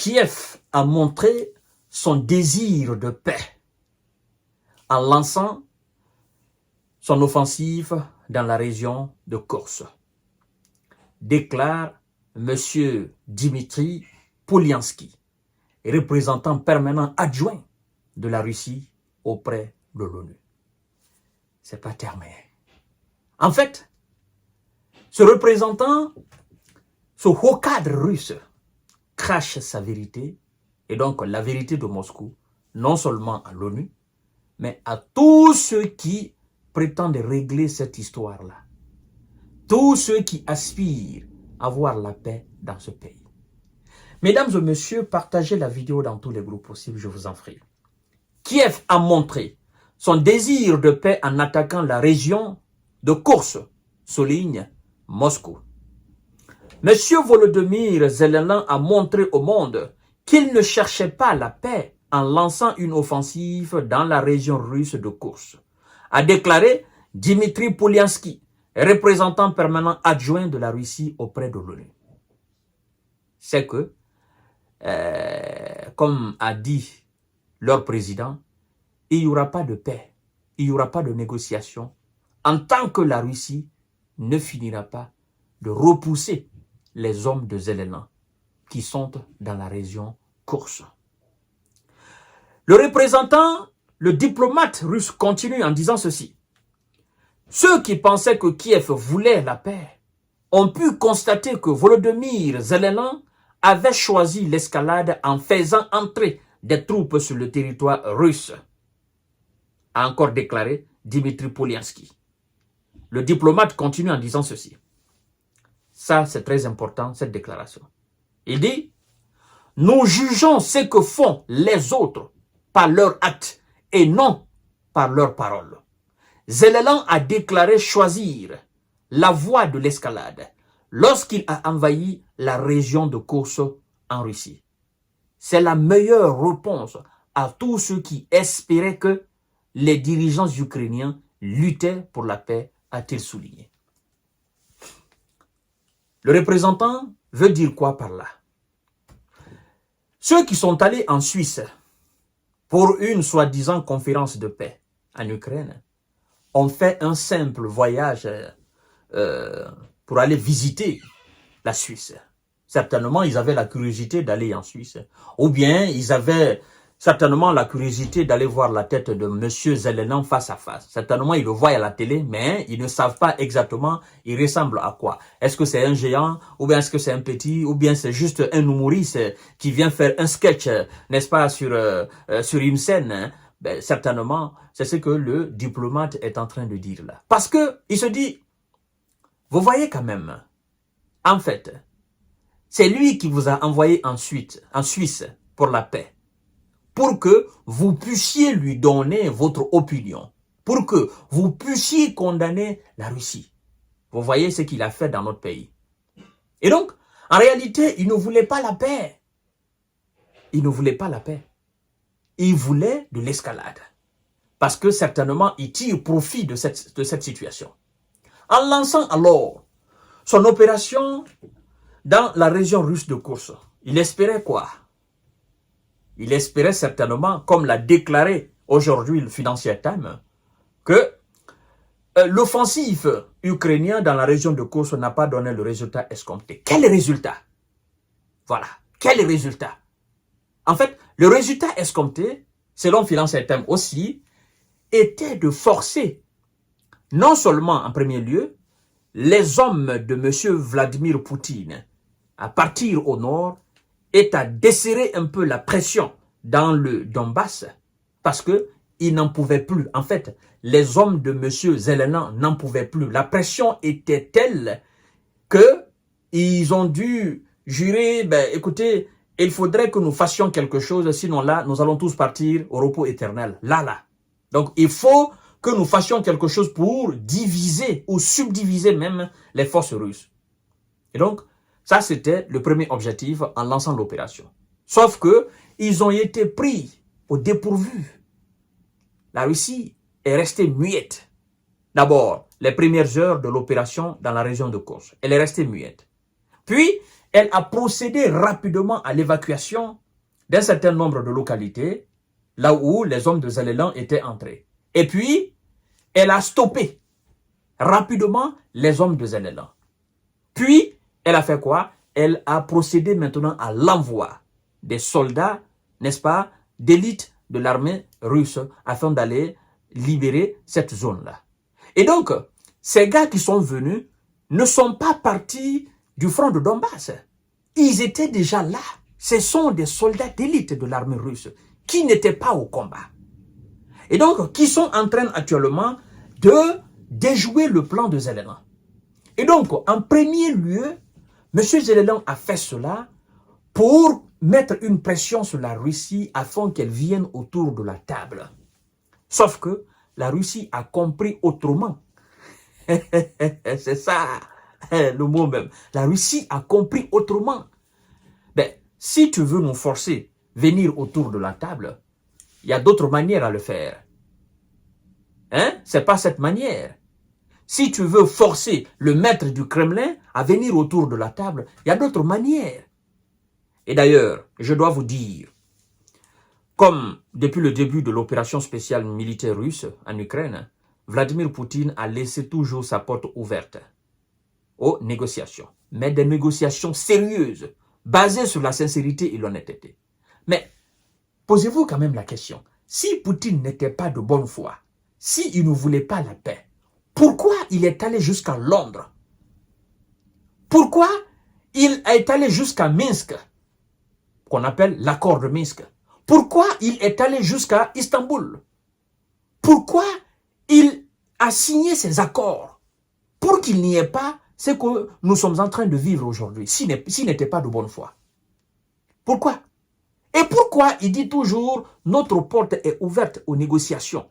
Kiev a montré son désir de paix en lançant son offensive dans la région de Kursk, déclare M. Dimitri Polyanski, représentant permanent adjoint de la Russie auprès de l'ONU. C'est pas terminé. En fait, ce représentant, ce haut cadre russe, crache sa vérité, et donc la vérité de Moscou, non seulement à l'ONU, mais à tous ceux qui prétendent régler cette histoire-là. Tous ceux qui aspirent à voir la paix dans ce pays. Mesdames et messieurs, partagez la vidéo dans tous les groupes possibles, je vous en prie. Kiev a montré son désir de paix en attaquant la région de Kursk, souligne Moscou. Monsieur Volodymyr Zelensky a montré au monde qu'il ne cherchait pas la paix en lançant une offensive dans la région russe de Kursk, a déclaré Dimitri Polyanski, représentant permanent adjoint de la Russie auprès de l'ONU. C'est que, comme a dit leur président, il n'y aura pas de paix, il n'y aura pas de négociation, en tant que la Russie ne finira pas de repousser les hommes de Zelensky qui sont dans la région Kursk. Le représentant, le diplomate russe continue en disant ceci. Ceux qui pensaient que Kiev voulait la paix ont pu constater que Volodymyr Zelensky avait choisi l'escalade en faisant entrer des troupes sur le territoire russe, a encore déclaré Dimitri Polyanski. Le diplomate continue en disant ceci. Ça, c'est très important, cette déclaration. Il dit, nous jugeons ce que font les autres par leurs actes et non par leurs paroles. Zelensky a déclaré choisir la voie de l'escalade lorsqu'il a envahi la région de Kursk en Russie. C'est la meilleure réponse à tous ceux qui espéraient que les dirigeants ukrainiens luttaient pour la paix, a-t-il souligné. Le représentant veut dire quoi par là? Ceux qui sont allés en Suisse pour une soi-disant conférence de paix en Ukraine ont fait un simple voyage pour aller visiter la Suisse. Certainement, ils avaient la curiosité d'aller en Suisse. Ou bien, ils avaient certainement la curiosité d'aller voir la tête de M. Zelensky face à face. Certainement, ils le voient à la télé, mais ils ne savent pas exactement il ressemble à quoi. Est-ce que c'est un géant, ou bien est-ce que c'est un petit, ou bien c'est juste un humoriste qui vient faire un sketch, n'est-ce pas, sur une scène, hein? Ben, certainement, c'est ce que le diplomate est en train de dire là. Parce que il se dit, vous voyez quand même, en fait, c'est lui qui vous a envoyé en Suisse pour la paix, pour que vous puissiez lui donner votre opinion, pour que vous puissiez condamner la Russie. Vous voyez ce qu'il a fait dans notre pays. Et donc, en réalité, il ne voulait pas la paix. Il ne voulait pas la paix. Il voulait de l'escalade. Parce que certainement, il tire profit de cette situation. En lançant alors son opération dans la région russe de Kursk, il espérait quoi? Il espérait certainement, comme l'a déclaré aujourd'hui le Financial Times, que l'offensive ukrainienne dans la région de Kursk n'a pas donné le résultat escompté. Quel résultat? Voilà, quel résultat? En fait, le résultat escompté, selon Financial Times aussi, était de forcer, non seulement en premier lieu, les hommes de M. Vladimir Poutine à partir au nord et à desserrer un peu la pression dans le Donbass parce qu'ils n'en pouvaient plus. En fait, les hommes de M. Zelensky n'en pouvaient plus. La pression était telle qu'ils ont dû jurer, ben, écoutez, il faudrait que nous fassions quelque chose, sinon là, nous allons tous partir au repos éternel. Là. Donc, il faut que nous fassions quelque chose pour diviser ou subdiviser même les forces russes. Et donc, ça, c'était le premier objectif en lançant l'opération. Sauf que ils ont été pris au dépourvu. La Russie est restée muette. D'abord, les premières heures de l'opération dans la région de Kursk. Elle est restée muette. Puis, elle a procédé rapidement à l'évacuation d'un certain nombre de localités, là où les hommes de Zelelan étaient entrés. Et puis, elle a stoppé rapidement les hommes de Zelelan. Puis, elle a fait quoi? Elle a procédé maintenant à l'envoi des soldats, n'est-ce pas, d'élite de l'armée russe afin d'aller libérer cette zone-là. Et donc, ces gars qui sont venus ne sont pas partis du front de Donbass. Ils étaient déjà là. Ce sont des soldats d'élite de l'armée russe qui n'étaient pas au combat. Et donc, qui sont en train actuellement de déjouer le plan de Zelelan. Et donc, en premier lieu, M. Zelelan a fait cela pour mettre une pression sur la Russie afin qu'elle vienne autour de la table. Sauf que la Russie a compris autrement. C'est ça, le mot même. La Russie a compris autrement. Ben, si tu veux nous forcer à venir autour de la table, il y a d'autres manières à le faire. Hein? C'est pas cette manière. Si tu veux forcer le maître du Kremlin à venir autour de la table, il y a d'autres manières. Et d'ailleurs, je dois vous dire, comme depuis le début de l'opération spéciale militaire russe en Ukraine, Vladimir Poutine a laissé toujours sa porte ouverte aux négociations. Mais des négociations sérieuses, basées sur la sincérité et l'honnêteté. Mais posez-vous quand même la question, si Poutine n'était pas de bonne foi, s'il ne voulait pas la paix, pourquoi il est allé jusqu'à Londres? Pourquoi il est allé jusqu'à Minsk, qu'on appelle l'accord de Minsk? Pourquoi il est allé jusqu'à Istanbul? Pourquoi il a signé ces accords? Pour qu'il n'y ait pas ce que nous sommes en train de vivre aujourd'hui, s'il n'était pas de bonne foi. Pourquoi? Et pourquoi il dit toujours notre porte est ouverte aux négociations?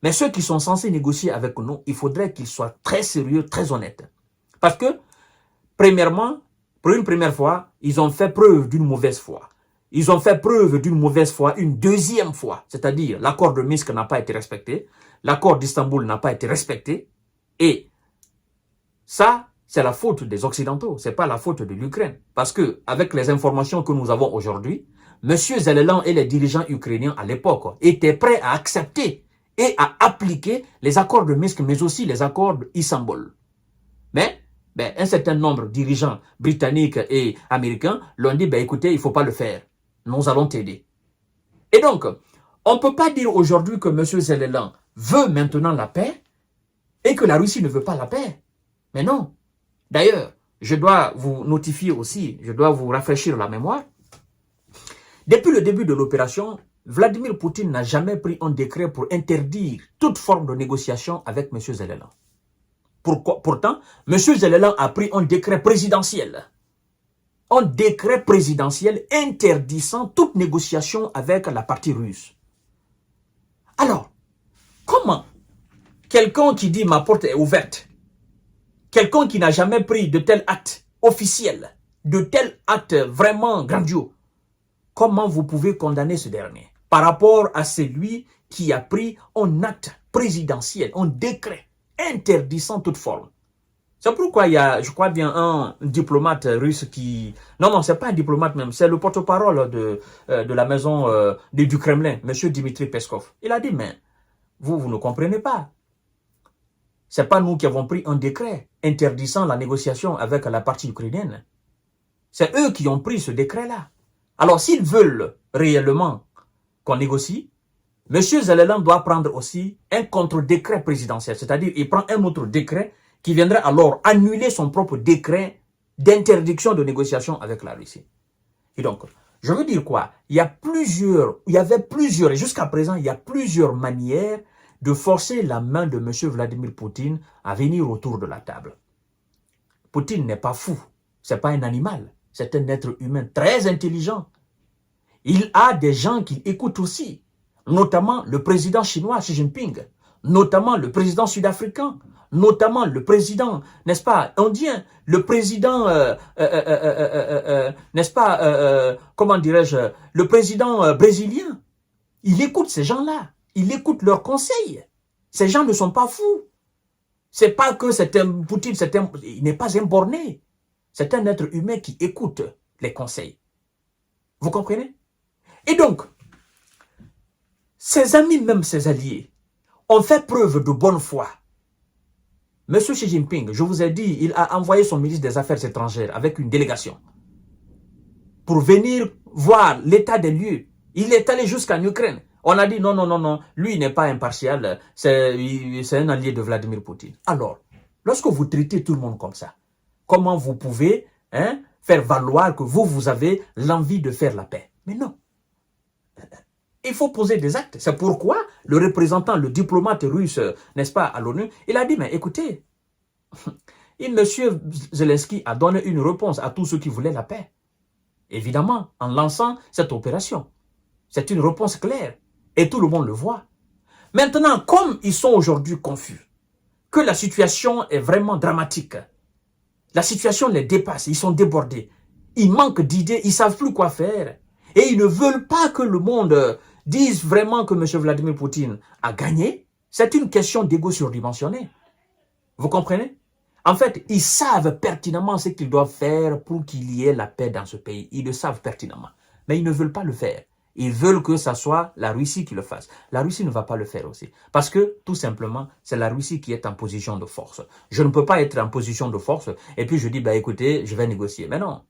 Mais ceux qui sont censés négocier avec nous, il faudrait qu'ils soient très sérieux, très honnêtes. Parce que, premièrement, pour une première fois, ils ont fait preuve d'une mauvaise foi. Ils ont fait preuve d'une mauvaise foi une deuxième fois. C'est-à-dire, l'accord de Minsk n'a pas été respecté, l'accord d'Istanbul n'a pas été respecté. Et ça, c'est la faute des Occidentaux, ce n'est pas la faute de l'Ukraine. Parce que, avec les informations que nous avons aujourd'hui, M. Zelelan et les dirigeants ukrainiens à l'époque étaient prêts à accepter et à appliquer les accords de Minsk, mais aussi les accords d'Istanbul. Mais un certain nombre de dirigeants britanniques et américains l'ont dit, écoutez, il ne faut pas le faire. Nous allons t'aider. Et donc, on ne peut pas dire aujourd'hui que M. Zelelan veut maintenant la paix et que la Russie ne veut pas la paix. Mais non. D'ailleurs, je dois vous notifier aussi, je dois vous rafraîchir la mémoire. Depuis le début de l'opération, Vladimir Poutine n'a jamais pris un décret pour interdire toute forme de négociation avec M. Zelelan. Pourtant, M. Zelelan a pris un décret présidentiel. Un décret présidentiel interdisant toute négociation avec la partie russe. Alors, comment quelqu'un qui dit ma porte est ouverte, quelqu'un qui n'a jamais pris de tel acte officiel, de tel acte vraiment grandiose, comment vous pouvez condamner ce dernier par rapport à celui qui a pris un acte présidentiel, un décret interdisant toute forme? C'est pourquoi il y a, je crois bien, un diplomate russe qui... Non, c'est pas un diplomate même, c'est le porte-parole de la maison du Kremlin, M. Dmitri Peskov. Il a dit, mais vous ne comprenez pas. C'est pas nous qui avons pris un décret interdisant la négociation avec la partie ukrainienne. C'est eux qui ont pris ce décret-là. Alors, s'ils veulent réellement qu'on négocie, M. Zelelan doit prendre aussi un contre-décret présidentiel. C'est-à-dire, il prend un autre décret qui viendrait alors annuler son propre décret d'interdiction de négociation avec la Russie. Et donc, je veux dire quoi? Il y avait plusieurs, et jusqu'à présent, il y a plusieurs manières de forcer la main de M. Vladimir Poutine à venir autour de la table. Poutine n'est pas fou, c'est pas un animal, c'est un être humain très intelligent. Il a des gens qui écoutent aussi, notamment le président chinois Xi Jinping, notamment le président sud-africain, notamment le président, n'est-ce pas, indien, le président, n'est-ce pas, comment dirais-je, le président brésilien. Il écoute ces gens-là, il écoute leurs conseils. Ces gens ne sont pas fous. C'est pas que c'est un Poutine, il n'est pas un borné. C'est un être humain qui écoute les conseils. Vous comprenez? Et donc, ses amis, même ses alliés, ont fait preuve de bonne foi. Monsieur Xi Jinping, je vous ai dit, il a envoyé son ministre des Affaires étrangères avec une délégation pour venir voir l'état des lieux. Il est allé jusqu'en Ukraine. On a dit non, non, non, non, lui il n'est pas impartial, c'est un allié de Vladimir Poutine. Alors, lorsque vous traitez tout le monde comme ça, comment vous pouvez faire valoir que vous avez l'envie de faire la paix? Mais non. Il faut poser des actes. C'est pourquoi le représentant, le diplomate russe, n'est-ce pas, à l'ONU, il a dit, mais écoutez, M. Zelensky a donné une réponse à tous ceux qui voulaient la paix. Évidemment, en lançant cette opération. C'est une réponse claire. Et tout le monde le voit. Maintenant, comme ils sont aujourd'hui confus, que la situation est vraiment dramatique, la situation les dépasse, ils sont débordés, ils manquent d'idées, ils ne savent plus quoi faire. Et ils ne veulent pas que le monde dise vraiment que M. Vladimir Poutine a gagné. C'est une question d'ego surdimensionné. Vous comprenez? En fait, ils savent pertinemment ce qu'ils doivent faire pour qu'il y ait la paix dans ce pays. Ils le savent pertinemment. Mais ils ne veulent pas le faire. Ils veulent que ce soit la Russie qui le fasse. La Russie ne va pas le faire aussi. Parce que, tout simplement, c'est la Russie qui est en position de force. Je ne peux pas être en position de force et puis je dis, bah écoutez, je vais négocier. Mais non.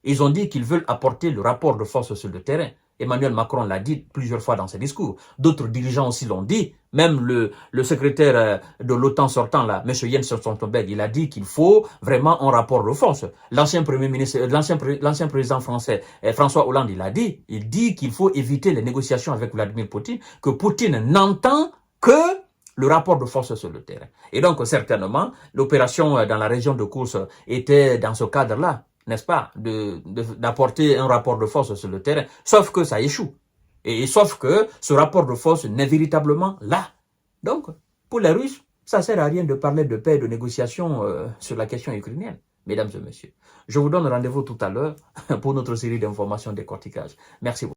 Ils ont dit qu'ils veulent apporter le rapport de force sur le terrain. Emmanuel Macron l'a dit plusieurs fois dans ses discours. D'autres dirigeants aussi l'ont dit. Même le secrétaire de l'OTAN sortant, là, M. Jens Stoltenberg, il a dit qu'il faut vraiment un rapport de force. L'ancien premier ministre, l'ancien président français, François Hollande, il dit qu'il faut éviter les négociations avec Vladimir Poutine, que Poutine n'entend que le rapport de force sur le terrain. Et donc, certainement, l'opération dans la région de Koursk était dans ce cadre-là, n'est-ce pas, d'apporter un rapport de force sur le terrain, sauf que ça échoue. Et sauf que ce rapport de force n'est véritablement là. Donc, pour les Russes, ça ne sert à rien de parler de paix et de négociation sur la question ukrainienne, mesdames et messieurs. Je vous donne rendez-vous tout à l'heure pour notre série d'informations décortiquage. Merci beaucoup.